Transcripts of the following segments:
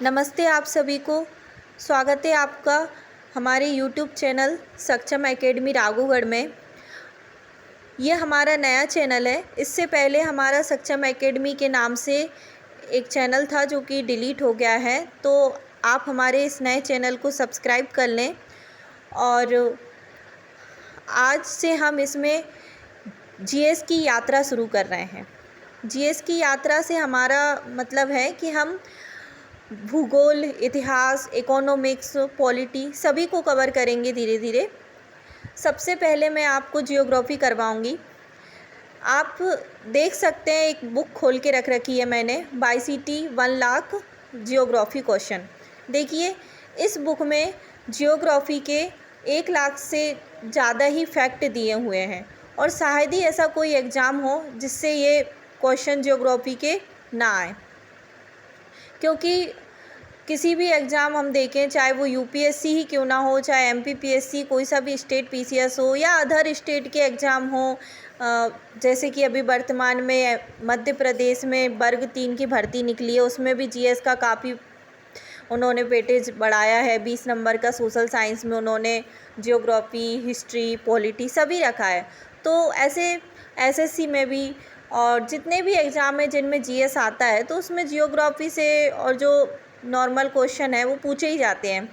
नमस्ते आप सभी को। स्वागत है आपका हमारे यूट्यूब चैनल सक्षम एकेडमी राघवगढ़ में। ये हमारा नया चैनल है। इससे पहले हमारा सक्षम एकेडमी के नाम से एक चैनल था जो कि डिलीट हो गया है, तो आप हमारे इस नए चैनल को सब्सक्राइब कर लें। और आज से हम इसमें जीएस की यात्रा शुरू कर रहे हैं। जीएस की यात्रा से हमारा मतलब है कि हम भूगोल, इतिहास, इकोनॉमिक्स, पॉलिटी सभी को कवर करेंगे धीरे धीरे। सबसे पहले मैं आपको जियोग्राफी करवाऊंगी। आप देख सकते हैं, एक बुक खोल के रख रखी है मैंने, बाईसीटी 1 लाख जियोग्राफी क्वेश्चन। देखिए, इस बुक में जियोग्राफी के 1 लाख से ज़्यादा ही फैक्ट दिए हुए हैं, और शायद ही ऐसा कोई एग्ज़ाम हो जिससे ये क्वेश्चन जियोग्राफी के ना आए। क्योंकि किसी भी एग्ज़ाम हम देखें, चाहे वो यूपीएससी ही क्यों ना हो, चाहे एमपीपीएससी, कोई सा भी स्टेट पीसीएस हो या अदर स्टेट के एग्ज़ाम हो, जैसे कि अभी वर्तमान में मध्य प्रदेश में वर्ग 3 की भर्ती निकली है, उसमें भी जीएस का काफ़ी उन्होंने वेटेज बढ़ाया है। 20 नंबर का सोशल साइंस में उन्होंने जियोग्राफी, हिस्ट्री, पॉलिटी सभी रखा है। तो ऐसे एसएससी में भी और जितने भी एग्ज़ाम हैं जिनमें जीएस आता है, तो उसमें जियोग्राफी से और जो नॉर्मल क्वेश्चन है वो पूछे ही जाते हैं।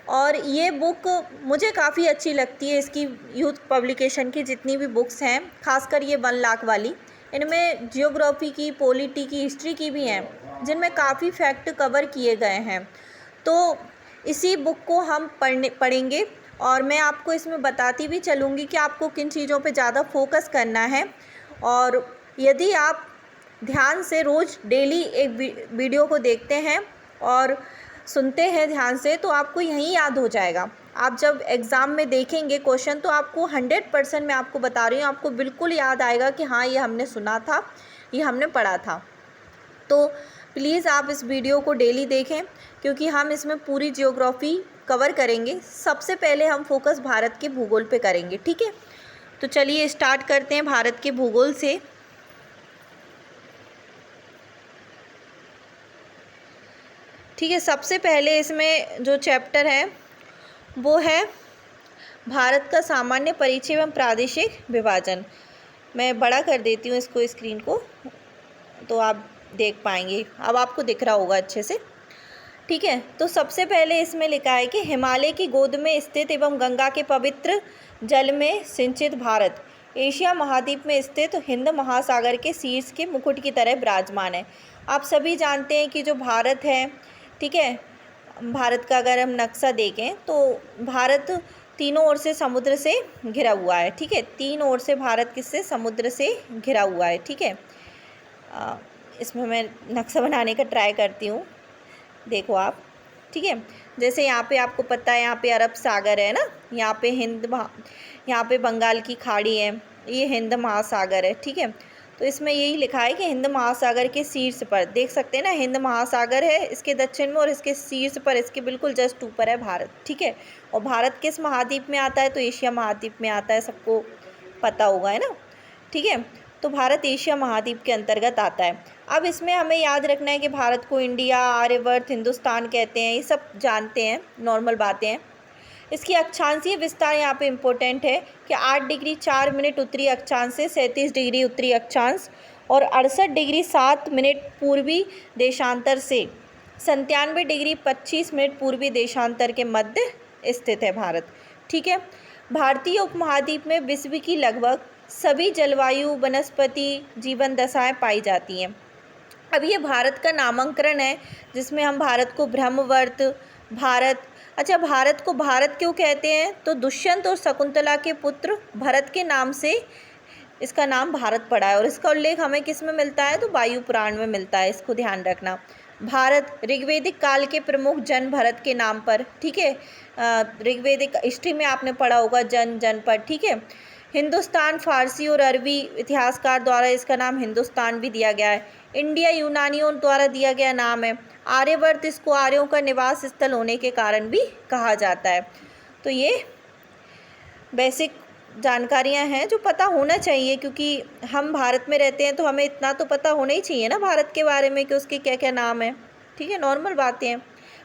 और ये बुक मुझे काफ़ी अच्छी लगती है। इसकी यूथ पब्लिकेशन की जितनी भी बुक्स हैं, खासकर ये 1 लाख वाली, इनमें जियोग्राफी की, पॉलिटी की, हिस्ट्री की भी हैं जिनमें काफ़ी फैक्ट कवर किए गए हैं। तो इसी बुक को हम पढ़ेंगे, और मैं आपको इसमें बताती भी चलूँगी कि आपको किन चीज़ों पे ज़्यादा फोकस करना है। और यदि आप ध्यान से रोज़ डेली एक वीडियो को देखते हैं और सुनते हैं ध्यान से, तो आपको यहीं याद हो जाएगा। आप जब एग्ज़ाम में देखेंगे क्वेश्चन, तो आपको 100% मैं आपको बता रही हूँ, आपको बिल्कुल याद आएगा कि हाँ, ये हमने सुना था, ये हमने पढ़ा था। तो प्लीज़ आप इस वीडियो को डेली देखें, क्योंकि हम इसमें पूरी जियोग्राफी कवर करेंगे। सबसे पहले हम फोकस भारत के भूगोल पे करेंगे, ठीक है। तो चलिए स्टार्ट करते हैं भारत के भूगोल से। ठीक है, सबसे पहले इसमें जो चैप्टर है वो है भारत का सामान्य परिचय एवं प्रादेशिक विभाजन। मैं बड़ा कर देती हूँ इसको, स्क्रीन को, तो आप देख पाएंगे। अब आपको दिख रहा होगा अच्छे से, ठीक है। तो सबसे पहले इसमें लिखा है कि हिमालय की गोद में स्थित एवं गंगा के पवित्र जल में सिंचित भारत एशिया महाद्वीप में स्थित हिंद महासागर के शीर्ष के मुकुट की तरह विराजमान है। आप सभी जानते हैं कि जो भारत है, ठीक है, भारत का अगर हम नक्शा देखें तो भारत तीनों ओर से समुद्र से घिरा हुआ है, ठीक है। 3 ओर से भारत किससे, समुद्र से घिरा हुआ है, ठीक है। इसमें मैं नक्शा बनाने का ट्राई करती हूँ, देखो आप, ठीक है। जैसे यहाँ पे आपको पता है, यहाँ पे अरब सागर है ना, यहाँ पे बंगाल की खाड़ी है, ये हिंद महासागर है, ठीक है। तो इसमें यही लिखा है कि हिंद महासागर के शीर्ष पर, देख सकते हैं ना, हिंद महासागर है इसके दक्षिण में, और इसके शीर्ष पर, इसके बिल्कुल जस्ट ऊपर है भारत, ठीक है। और भारत किस महाद्वीप में आता है, तो एशिया महाद्वीप में आता है, सबको पता होगा, है ना, ठीक है। तो भारत एशिया महाद्वीप के अंतर्गत आता है। अब इसमें हमें याद रखना है कि भारत को इंडिया, आर्यवर्त, हिंदुस्तान कहते हैं, ये सब जानते हैं, नॉर्मल बातें हैं। इसकी अक्षांशीय विस्तार यहाँ पे इम्पोर्टेंट है कि 8 डिग्री 4 मिनट उत्तरी अक्षांश से 37 डिग्री उत्तरी अक्षांश और 68 डिग्री 7 मिनट पूर्वी देशांतर से 97 डिग्री 25 मिनट पूर्वी देशांतर के मध्य स्थित है भारत, ठीक है। भारतीय उपमहाद्वीप में विश्व की लगभग सभी जलवायु, वनस्पति, जीवन दशाएं पाई जाती हैं। अब ये भारत का नामकरण है, जिसमें हम भारत को ब्रह्मवर्त, भारत, अच्छा, भारत को भारत क्यों कहते हैं, तो दुष्यंत और शकुंतला के पुत्र भरत के नाम से इसका नाम भारत पड़ा है। और इसका उल्लेख हमें किस में मिलता है, तो वायु पुराण में मिलता है, इसको ध्यान रखना। भारत ऋग्वेदिक काल के प्रमुख जन भरत के नाम पर, ठीक है। ऋग्वेदिक हिस्ट्री में आपने पढ़ा होगा जन पर, ठीक है। हिंदुस्तान फारसी और अरबी इतिहासकार द्वारा इसका नाम हिंदुस्तान भी दिया गया है। इंडिया यूनानियों द्वारा दिया गया नाम है। आर्यवर्त इसको आर्यों का निवास स्थल होने के कारण भी कहा जाता है। तो ये बेसिक जानकारियां हैं जो पता होना चाहिए, क्योंकि हम भारत में रहते हैं तो हमें इतना तो पता होना ही चाहिए ना भारत के बारे में कि उसके क्या क्या नाम है। ठीक है, नॉर्मल बातें हैं।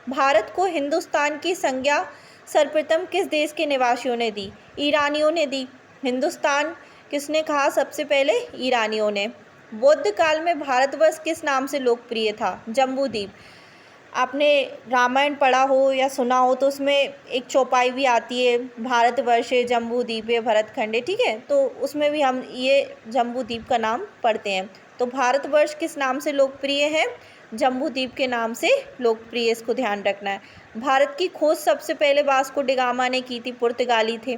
भारत को हिंदुस्तान की संज्ञा सर्वप्रथम किस देश के निवासियों ने दी? ईरानियों ने दी। हिंदुस्तान किसने कहा सबसे पहले? ईरानियों ने। बौद्ध काल में भारतवर्ष किस नाम से लोकप्रिय था? जम्बूद्वीप। आपने रामायण पढ़ा हो या सुना हो तो उसमें एक चौपाई भी आती है, भारतवर्ष जम्बूद्वीप भरतखंड, ठीक है, तो उसमें भी हम ये जम्बूद्वीप का नाम पढ़ते हैं। तो भारतवर्ष किस नाम से लोकप्रिय है? जम्बूद्वीप के नाम से लोकप्रिय, इसको ध्यान रखना है। भारत की खोज सबसे पहले वास्को डी गामा ने की थी, पुर्तगाली थे।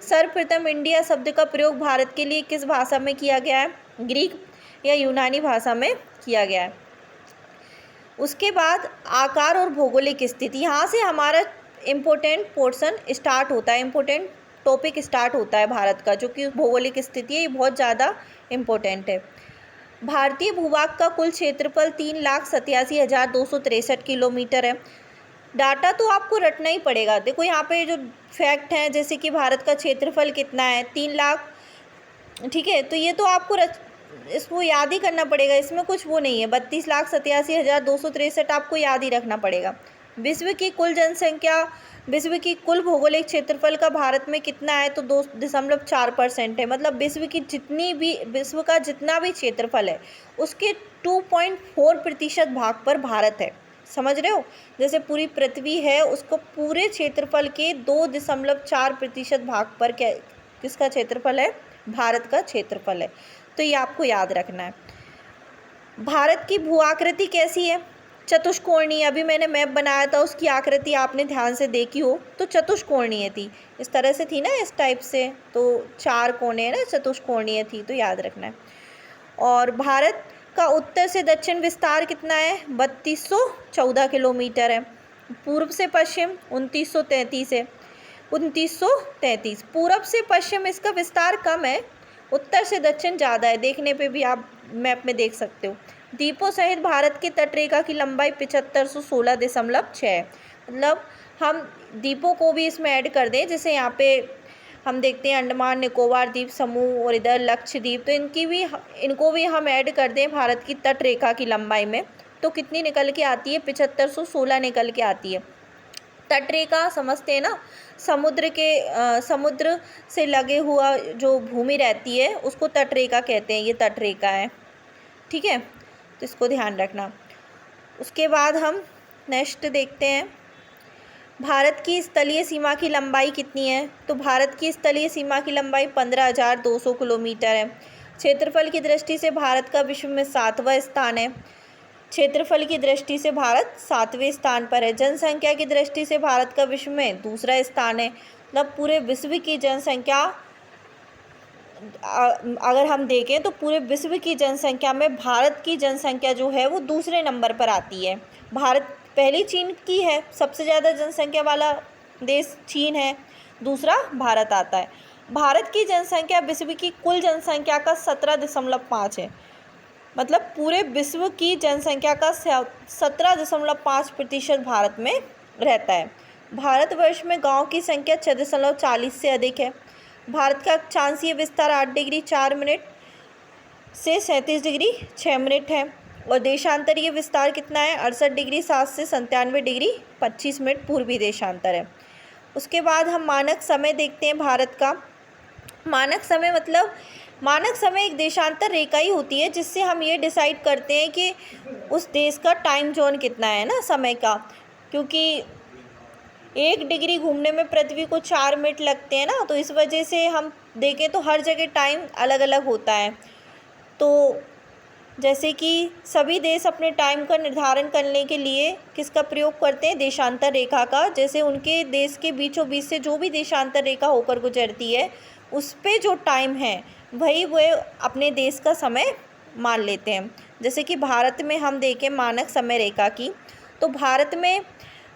सर्वप्रथम इंडिया शब्द का प्रयोग भारत के लिए किस भाषा में किया गया है? ग्रीक या यूनानी भाषा में किया गया है। उसके बाद आकार और भौगोलिक स्थिति, यहाँ से हमारा इम्पोर्टेंट पोर्शन स्टार्ट होता है, इम्पोर्टेंट टॉपिक स्टार्ट होता है भारत का, जो कि भौगोलिक स्थिति है, ये बहुत ज़्यादा इम्पोर्टेंट है। भारतीय भूभाग का कुल क्षेत्रफल 3,87,263 किलोमीटर है। डाटा तो आपको रटना ही पड़ेगा। देखो यहाँ पे जो फैक्ट हैं, जैसे कि भारत का क्षेत्रफल कितना है, 3 लाख, ठीक है, तो ये तो आपको इसको याद ही करना पड़ेगा, इसमें कुछ वो नहीं है। 32,87,263 आपको याद ही रखना पड़ेगा। विश्व की कुल जनसंख्या, विश्व की कुल भौगोलिक क्षेत्रफल का भारत में कितना है? तो 2.4% है। मतलब विश्व का जितना भी क्षेत्रफल है उसके 2.4% भाग पर भारत है। समझ रहे हो? जैसे पूरी पृथ्वी है, उसको पूरे क्षेत्रफल के 2.4% भाग पर किसका क्षेत्रफल है? भारत का क्षेत्रफल है। तो ये आपको याद रखना है। भारत की भू आकृति कैसी है? चतुष्कोणीय। अभी मैंने मैप बनाया था, उसकी आकृति आपने ध्यान से देखी हो तो चतुष्कोणीय थी, इस तरह से थी ना, इस टाइप से, तो 4 कोने है ना, चतुष्कोणीय थी, तो याद रखना है। और भारत का उत्तर से दक्षिण विस्तार कितना है? 3214 किलोमीटर है। पूर्व से पश्चिम 2933 है, 2933। पूर्व से पश्चिम इसका विस्तार कम है, उत्तर से दक्षिण ज़्यादा है, देखने पे भी आप मैप में देख सकते हो। द्वीपों सहित भारत की तटरेखा की लंबाई 7516.6 है। मतलब हम द्वीपों को भी इसमें ऐड कर दें, जैसे यहाँ पे हम देखते हैं अंडमान निकोबार द्वीप समूह और इधर लक्षद्वीप, तो इनको भी हम ऐड कर दें भारत की तटरेखा की लंबाई में, तो कितनी निकल के आती है? 7516 निकल के आती है। तटरेखा समझते हैं ना, समुद्र से लगे हुआ जो भूमि रहती है उसको तटरेखा कहते हैं, ये तटरेखा है, ठीक है, तो इसको ध्यान रखना। उसके बाद हम नेक्स्ट देखते हैं, भारत की स्थलीय सीमा की लंबाई कितनी है? तो भारत की स्थलीय सीमा की लंबाई 15,200 किलोमीटर है। क्षेत्रफल की दृष्टि से भारत का विश्व में 7वां स्थान है। क्षेत्रफल की दृष्टि से भारत 7वें स्थान पर है। जनसंख्या की दृष्टि से भारत का विश्व में दूसरा स्थान है। मतलब पूरे विश्व की जनसंख्या अगर हम देखें तो पूरे विश्व की जनसंख्या में भारत की जनसंख्या जो है वो दूसरे नंबर पर आती है। भारत पहली चीन की है, सबसे ज़्यादा जनसंख्या वाला देश चीन है, दूसरा भारत आता है। भारत की जनसंख्या विश्व की कुल जनसंख्या का 17.5 है। मतलब पूरे विश्व की जनसंख्या का 17.5% भारत में रहता है। भारतवर्ष में गांव की संख्या 6.40 से अधिक है। भारत का अक्षांशीय विस्तार 8 डिग्री 4 मिनट से 37 डिग्री 6 मिनट है। और देशांतरीय विस्तार कितना है? 68 डिग्री 7 से 97 डिग्री 25 मिनट पूर्वी देशांतर है। उसके बाद हम मानक समय देखते हैं भारत का। मानक समय एक देशांतर रेखा ही होती है जिससे हम ये डिसाइड करते हैं कि उस देश का टाइम जोन कितना है ना, समय का, क्योंकि 1 डिग्री घूमने में पृथ्वी को 4 मिनट लगते हैं ना, तो इस वजह से हम देखें तो हर जगह टाइम अलग अलग होता है। तो जैसे कि सभी देश अपने टाइम का निर्धारण करने के लिए किसका प्रयोग करते हैं? देशांतर रेखा का। जैसे उनके देश के बीचों बीच से जो भी देशांतर रेखा होकर गुजरती है उस पे जो टाइम है वही वो अपने देश का समय मान लेते हैं। जैसे कि भारत में हम देखें मानक समय रेखा की, तो भारत में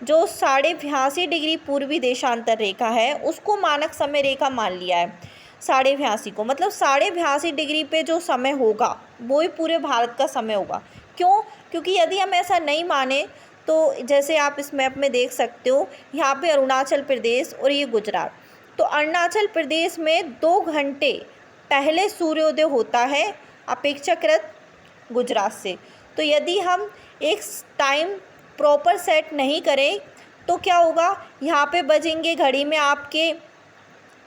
जो 82.5 डिग्री पूर्वी देशांतर रेखा है उसको मानक समय रेखा मान लिया है। 82.5 को, मतलब 82.5 डिग्री पे जो समय होगा वो ही पूरे भारत का समय होगा। क्यों? क्योंकि यदि हम ऐसा नहीं माने तो जैसे आप इस मैप में देख सकते हो, यहाँ पे अरुणाचल प्रदेश और ये गुजरात, तो अरुणाचल प्रदेश में 2 घंटे पहले सूर्योदय होता है अपेक्षाकृत गुजरात से। तो यदि हम एक टाइम प्रॉपर सेट नहीं करें तो क्या होगा, यहाँ पे बजेंगे घड़ी में आपके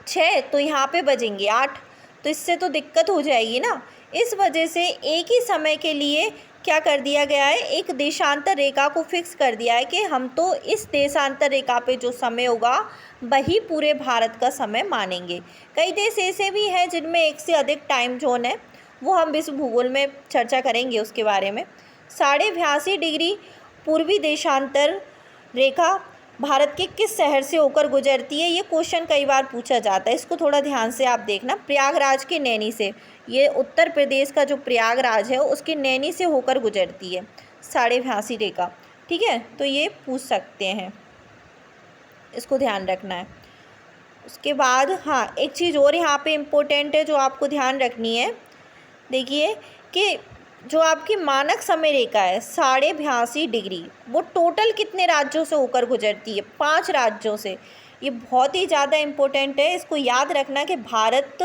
6 तो यहाँ पे बजेंगे 8, तो इससे तो दिक्कत हो जाएगी ना। इस वजह से एक ही समय के लिए क्या कर दिया गया है, एक देशांतर रेखा को फिक्स कर दिया है कि हम तो इस देशांतर रेखा पे जो समय होगा वही पूरे भारत का समय मानेंगे। कई देश ऐसे भी हैं जिनमें एक से अधिक टाइम जोन है, वो हम विश्व भूगोल में चर्चा करेंगे उसके बारे में। 82.5 डिग्री पूर्वी देशांतर रेखा भारत के किस शहर से होकर गुजरती है, ये क्वेश्चन कई बार पूछा जाता है, इसको थोड़ा ध्यान से आप देखना। प्रयागराज के नैनी से, ये उत्तर प्रदेश का जो प्रयागराज है उसके नैनी से होकर गुजरती है 82.5 रेखा, ठीक है। तो ये पूछ सकते हैं, इसको ध्यान रखना है। उसके बाद हाँ, एक चीज़ और यहाँ पे इम्पोर्टेंट है जो आपको ध्यान रखनी है। देखिए कि जो आपकी मानक समय रेखा है 82.5 डिग्री, वो टोटल कितने राज्यों से होकर गुजरती है, 5 राज्यों से। ये बहुत ही ज़्यादा इम्पोर्टेंट है, इसको याद रखना कि भारत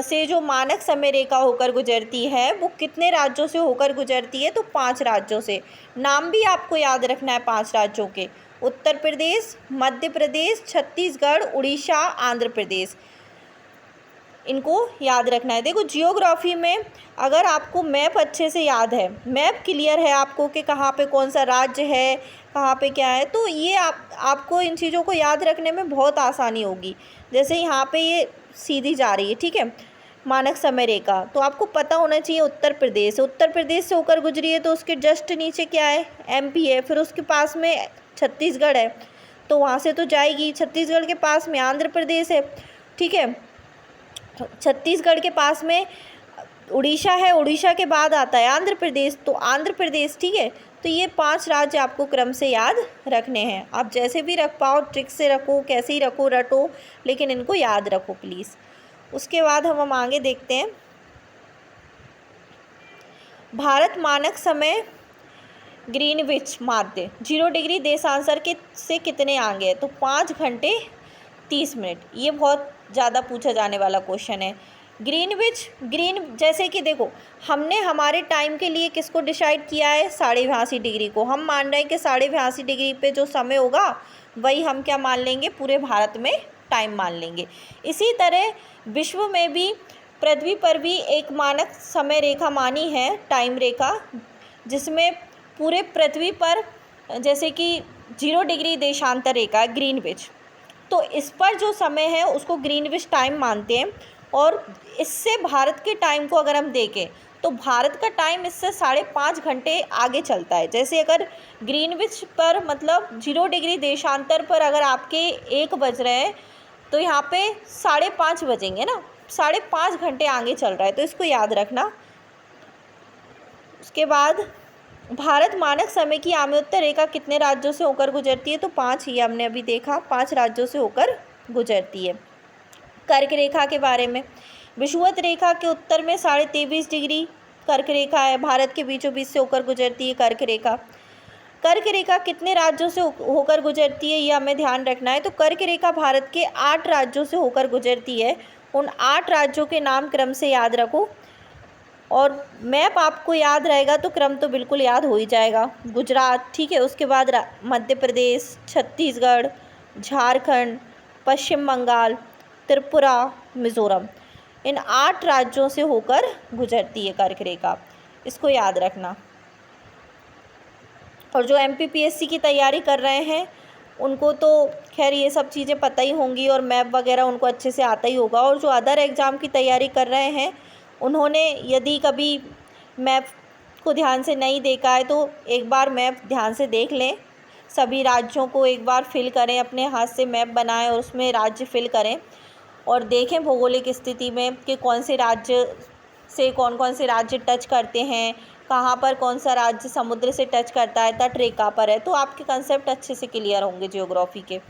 से जो मानक समय रेखा होकर गुजरती है वो कितने राज्यों से होकर गुजरती है, तो 5 राज्यों से। नाम भी आपको याद रखना है 5 राज्यों के, उत्तर प्रदेश, मध्य प्रदेश, छत्तीसगढ़, उड़ीसा, आंध्र प्रदेश, इनको याद रखना है। देखो जियोग्राफी में अगर आपको मैप अच्छे से याद है, मैप क्लियर है आपको कि कहाँ पे कौन सा राज्य है, कहाँ पे क्या है, तो ये आपको इन चीज़ों को याद रखने में बहुत आसानी होगी। जैसे यहाँ पे ये सीधी जा रही है, ठीक है, मानक समय रेखा, तो आपको पता होना चाहिए उत्तर प्रदेश से होकर गुजरी है, तो उसके जस्ट नीचे क्या है, MP है, फिर उसके पास में छत्तीसगढ़ है, तो वहाँ से तो जाएगी। छत्तीसगढ़ के पास में आंध्र प्रदेश है, ठीक है, छत्तीसगढ़ के पास में उड़ीसा है, उड़ीसा के बाद आता है आंध्र प्रदेश, तो आंध्र प्रदेश, ठीक है। तो ये 5 राज्य आपको क्रम से याद रखने हैं। आप जैसे भी रख पाओ, ट्रिक से रखो, कैसे ही रखो, रटो, लेकिन इनको याद रखो प्लीज़। उसके बाद हम आगे देखते हैं। भारत मानक समय ग्रीनविच माध्य 0 डिग्री देशांतर के से कितने आगे है, तो 5 घंटे 30 मिनट। ये बहुत ज़्यादा पूछा जाने वाला क्वेश्चन है। ग्रीन जैसे कि देखो, हमने हमारे टाइम के लिए किसको डिसाइड किया है, 82.5 डिग्री को। हम मान रहे हैं कि 82.5 डिग्री पे जो समय होगा वही हम क्या मान लेंगे, पूरे भारत में टाइम मान लेंगे। इसी तरह विश्व में भी पृथ्वी पर भी एक मानक समय रेखा मानी है, टाइम रेखा, जिसमें पूरे पृथ्वी पर जैसे कि 0 डिग्री देशांतर रेखा ग्रीनविच, तो इस पर जो समय है उसको ग्रीनविच टाइम मानते हैं। और इससे भारत के टाइम को अगर हम देखें तो भारत का टाइम इससे 5.5 घंटे आगे चलता है। जैसे अगर ग्रीनविच पर मतलब 0 डिग्री देशांतर पर अगर आपके 1 बज रहे हैं तो यहाँ पे 5:30 बजेंगे ना, 5.5 घंटे आगे चल रहा है, तो इसको याद रखना। उसके बाद भारत मानक समय की आम्योत्तर रेखा कितने राज्यों से होकर गुजरती है, तो 5 ही हमने अभी देखा, 5 राज्यों से होकर गुजरती है। कर्क रेखा के बारे में, विषुवत रेखा के उत्तर में 23.5 डिग्री कर्क रेखा है, भारत के बीचों बीच से होकर गुजरती है कर्क रेखा। कर्क रेखा कितने राज्यों से होकर गुजरती है, ये हमें ध्यान रखना है। तो कर्क रेखा भारत के 8 राज्यों से होकर गुजरती है। उन 8 राज्यों के नाम क्रम से याद रखो, और मैप आपको याद रहेगा तो क्रम तो बिल्कुल याद हो ही जाएगा। गुजरात, ठीक है, उसके बाद मध्य प्रदेश, छत्तीसगढ़, झारखंड, पश्चिम बंगाल, त्रिपुरा, मिज़ोरम, इन 8 राज्यों से होकर गुजरती है कर्क रेखा, इसको याद रखना। और जो MPPSC की तैयारी कर रहे हैं उनको तो खैर ये सब चीज़ें पता ही होंगी और मैप वगैरह उनको अच्छे से आता ही होगा। और जो अदर एग्ज़ाम की तैयारी कर रहे हैं उन्होंने यदि कभी मैप को ध्यान से नहीं देखा है तो एक बार मैप ध्यान से देख लें, सभी राज्यों को एक बार फिल करें, अपने हाथ से मैप बनाएं और उसमें राज्य फिल करें और देखें भौगोलिक स्थिति में कि कौन से राज्य से कौन से राज्य टच करते हैं, कहाँ पर कौन सा राज्य समुद्र से टच करता है, तट रेखा पर है, तो आपके कंसेप्ट अच्छे से क्लियर होंगे जियोग्राफी के।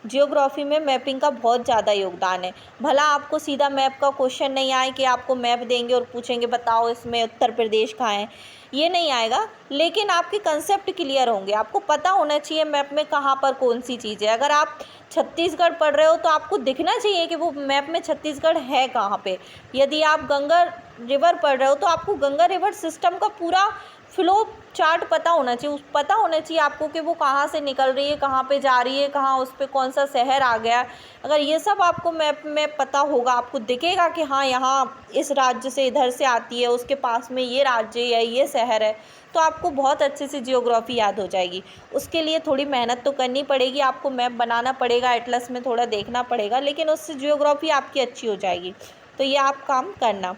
जियोग्राफी में मैपिंग का बहुत ज़्यादा योगदान है। भला आपको सीधा मैप का क्वेश्चन नहीं आए कि आपको मैप देंगे और पूछेंगे बताओ इसमें उत्तर प्रदेश कहाँ है, ये नहीं आएगा, लेकिन आपके कंसेप्ट क्लियर होंगे। आपको पता होना चाहिए मैप में कहाँ पर कौन सी चीज़ है। अगर आप छत्तीसगढ़ पढ़ रहे हो तो आपको दिखना चाहिए कि वो मैप में छत्तीसगढ़ है कहाँ पे। यदि आप गंगा रिवर पढ़ रहे हो तो आपको गंगा रिवर सिस्टम का पूरा फ्लो चार्ट पता होना चाहिए, पता होना चाहिए आपको कि वो कहाँ से निकल रही है, कहाँ पे जा रही है, कहाँ उस पे कौन सा शहर आ गया। अगर ये सब आपको मैप में पता होगा, आपको दिखेगा कि हाँ यहाँ इस राज्य से इधर से आती है, उसके पास में ये राज्य है, ये शहर है, तो आपको बहुत अच्छे से जियोग्राफी याद हो जाएगी। उसके लिए थोड़ी मेहनत तो करनी पड़ेगी, आपको मैप बनाना पड़ेगा, एटलस में थोड़ा देखना पड़ेगा, लेकिन उससे जियोग्राफी आपकी अच्छी हो जाएगी। तो ये आप काम करना।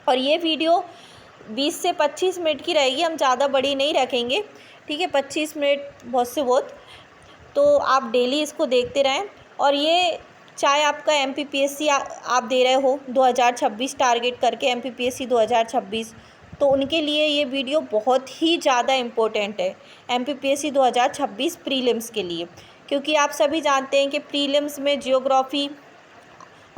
और ये वीडियो 20 से 25 मिनट की रहेगी, हम ज़्यादा बड़ी नहीं रखेंगे, ठीक है। 25 मिनट बहुत से बहुत, तो आप डेली इसको देखते रहें। और ये चाहे आपका MPPSC आप दे रहे हो 2026 टारगेट करके, MPPSC 2026, तो उनके लिए ये वीडियो बहुत ही ज़्यादा इम्पोर्टेंट है, MPPSC 2026 प्रीलिम्स के लिए। क्योंकि आप सभी जानते हैं कि प्रीलिम्स में जियोग्राफी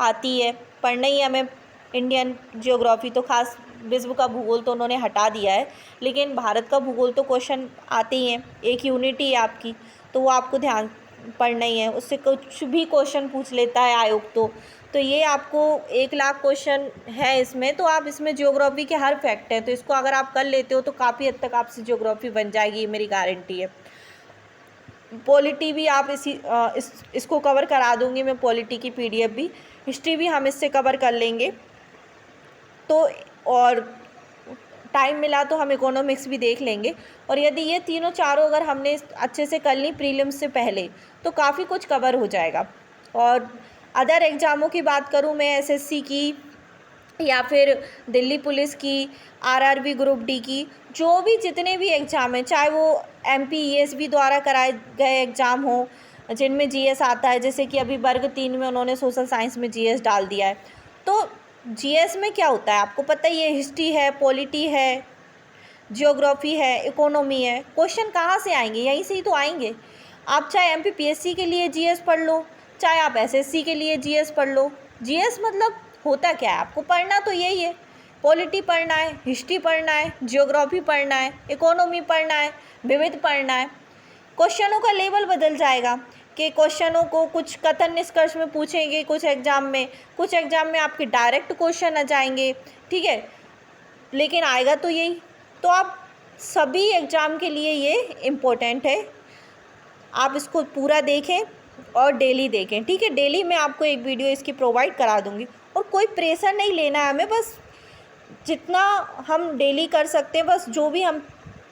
आती है, पढ़ना ही हमें इंडियन जियोग्राफी, तो खास विश्व का भूगोल तो उन्होंने हटा दिया है, लेकिन भारत का भूगोल तो क्वेश्चन आते ही हैं, एक यूनिटी है आपकी, तो वो आपको ध्यान पढ़ना ही है। उससे कुछ भी क्वेश्चन पूछ लेता है आयोग तो ये आपको 1 लाख क्वेश्चन है इसमें, तो आप इसमें जियोग्राफी के हर फैक्ट हैं, तो इसको अगर आप कर लेते हो तो काफ़ी हद तक आपसे जियोग्राफी बन जाएगी, ये मेरी गारंटी है। पॉलिटी भी आप इसको कवर करा दूँगी मैं, पॉलिटी की PDF भी, हिस्ट्री भी हम इससे कवर कर लेंगे। तो और टाइम मिला तो हम इकोनॉमिक्स भी देख लेंगे। और यदि ये तीनों चारों अगर हमने अच्छे से कर ली प्रीलिम्स से पहले, तो काफ़ी कुछ कवर हो जाएगा। और अदर एग्ज़ामों की बात करूँ मैं, SSC की या फिर दिल्ली पुलिस की, RRB ग्रुप D की, जो भी जितने भी एग्ज़ाम हैं, चाहे वो MP ESB द्वारा कराए गए एग्ज़ाम हो जिनमें GS आता है, जैसे कि अभी वर्ग 3 में उन्होंने सोशल साइंस में GS डाल दिया है। तो GS में क्या होता है आपको पता ही है, हिस्ट्री है, पॉलिटी है, जियोग्राफी है, इकोनॉमी है। क्वेश्चन कहाँ से आएंगे? यहीं से ही तो आएंगे। आप चाहे MPPSC के लिए GS पढ़ लो, चाहे आप SSC के लिए GS पढ़ लो। GS मतलब होता क्या है, आपको पढ़ना तो यही है, पॉलिटी पढ़ना है, हिस्ट्री पढ़ना है, जियोग्राफी पढ़ना है, इकोनॉमी पढ़ना है, विविध पढ़ना है। क्वेश्चनों का लेवल बदल जाएगा कि क्वेश्चनों को कुछ कथन निष्कर्ष में पूछेंगे, कुछ एग्ज़ाम में आपके डायरेक्ट क्वेश्चन आ जाएंगे, ठीक है, लेकिन आएगा तो यही। तो आप सभी एग्ज़ाम के लिए ये इम्पोर्टेंट है, आप इसको पूरा देखें और डेली देखें, ठीक है। डेली मैं आपको एक वीडियो इसकी प्रोवाइड करा दूँगी, और कोई प्रेशर नहीं लेना है हमें, बस जितना हम डेली कर सकते हैं, बस जो भी हम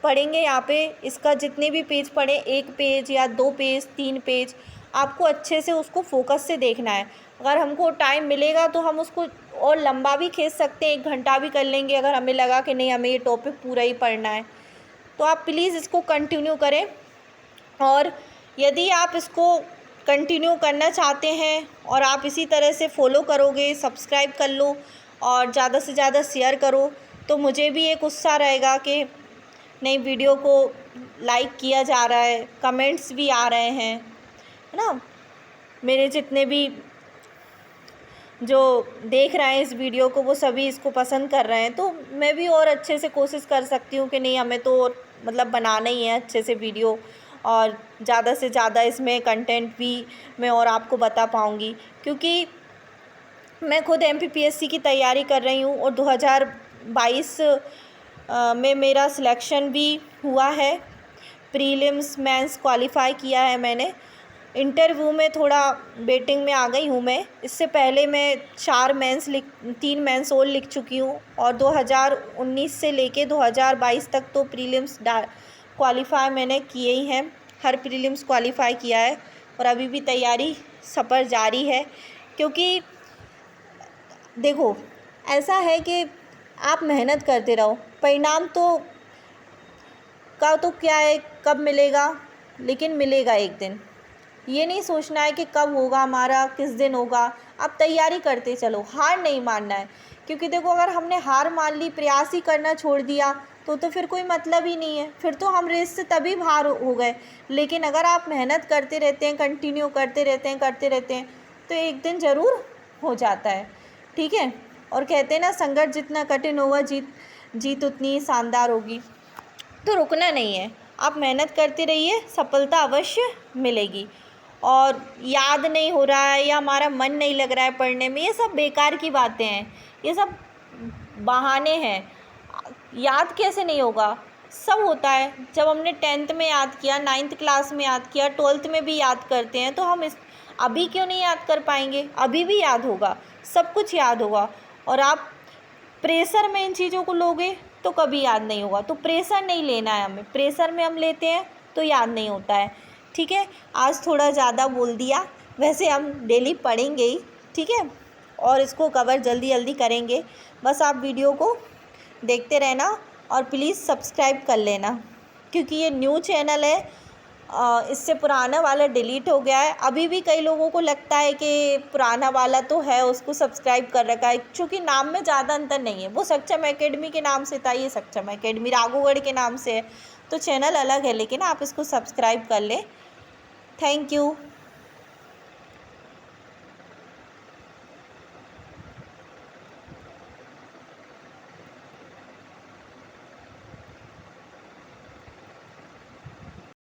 पढ़ेंगे यहाँ पे, इसका जितने भी पेज पढ़े, 1 पेज या 2 पेज 3 पेज, आपको अच्छे से उसको फोकस से देखना है। अगर हमको टाइम मिलेगा तो हम उसको और लंबा भी खींच सकते हैं, 1 घंटा भी कर लेंगे, अगर हमें लगा कि नहीं हमें ये टॉपिक पूरा ही पढ़ना है। तो आप प्लीज़ इसको कंटिन्यू करें, और यदि आप इसको कंटिन्यू करना चाहते हैं और आप इसी तरह से फॉलो करोगे, सब्सक्राइब कर लो और ज़्यादा से ज़्यादा शेयर करो, तो मुझे भी एक उत्साह रहेगा कि नई वीडियो को लाइक किया जा रहा है, कमेंट्स भी आ रहे हैं, है ना। मेरे जितने भी जो देख रहे हैं इस वीडियो को, वो सभी इसको पसंद कर रहे हैं, तो मैं भी और अच्छे से कोशिश कर सकती हूँ कि नहीं हमें तो मतलब बनाना ही है अच्छे से वीडियो, और ज़्यादा से ज़्यादा इसमें कंटेंट भी मैं और आपको बता पाऊँगी। क्योंकि मैं खुद MPPSC की तैयारी कर रही हूँ, और 2022 में मेरा सिलेक्शन भी हुआ है, प्रीलिम्स मेंस क्वालिफ़ाई किया है मैंने। इंटरव्यू में थोड़ा वेटिंग में आ गई हूँ मैं, इससे पहले मैं 3 मेंस और लिख चुकी हूँ, और 2019 से लेके 2022 तक तो प्रीलिम्स क्वालिफ़ाई मैंने किए ही हैं, हर प्रीलिम्स क्वालिफ़ाई किया है, और अभी भी तैयारी सफ़र जारी है। क्योंकि देखो ऐसा है कि आप मेहनत करते रहो, परिणाम तो क्या है, कब मिलेगा, लेकिन मिलेगा एक दिन। ये नहीं सोचना है कि कब होगा हमारा, किस दिन होगा, आप तैयारी करते चलो, हार नहीं मानना है। क्योंकि देखो अगर हमने हार मान ली, प्रयास ही करना छोड़ दिया, तो फिर कोई मतलब ही नहीं है, फिर तो हम रेस से तभी बाहर हो गए। लेकिन अगर आप मेहनत करते रहते हैं, कंटिन्यू करते रहते हैं, तो एक दिन ज़रूर हो जाता है, ठीक है। और कहते हैं ना, संघर्ष जितना कठिन होगा जीत उतनी ही शानदार होगी। तो रुकना नहीं है, आप मेहनत करते रहिए, सफलता अवश्य मिलेगी। और याद नहीं हो रहा है या हमारा मन नहीं लग रहा है पढ़ने में, ये सब बेकार की बातें हैं, ये सब बहाने हैं। याद कैसे नहीं होगा? सब होता है। जब हमने 10th में याद किया, 9th क्लास में याद किया, 12th में भी याद करते हैं, तो हम इस अभी क्यों नहीं याद कर पाएंगे? अभी भी याद होगा, सब कुछ याद होगा। और आप प्रेशर में इन चीज़ों को लोगे तो कभी याद नहीं होगा। तो प्रेशर नहीं लेना है हमें, प्रेशर में हम लेते हैं तो याद नहीं होता है। ठीक है, आज थोड़ा ज़्यादा बोल दिया, वैसे हम डेली पढ़ेंगे ही। ठीक है, और इसको कवर जल्दी जल्दी करेंगे। बस आप वीडियो को देखते रहना और प्लीज़ सब्सक्राइब कर लेना, क्योंकि ये न्यू चैनल है। इससे पुराना वाला डिलीट हो गया है। अभी भी कई लोगों को लगता है कि पुराना वाला तो है, उसको सब्सक्राइब कर रखा है, क्योंकि नाम में ज़्यादा अंतर नहीं है। वो सक्षम एकेडमी के नाम से था, ये सक्षम एकेडमी राघवगढ़ के नाम से है। तो चैनल अलग है, लेकिन आप इसको सब्सक्राइब कर लें। Thank you.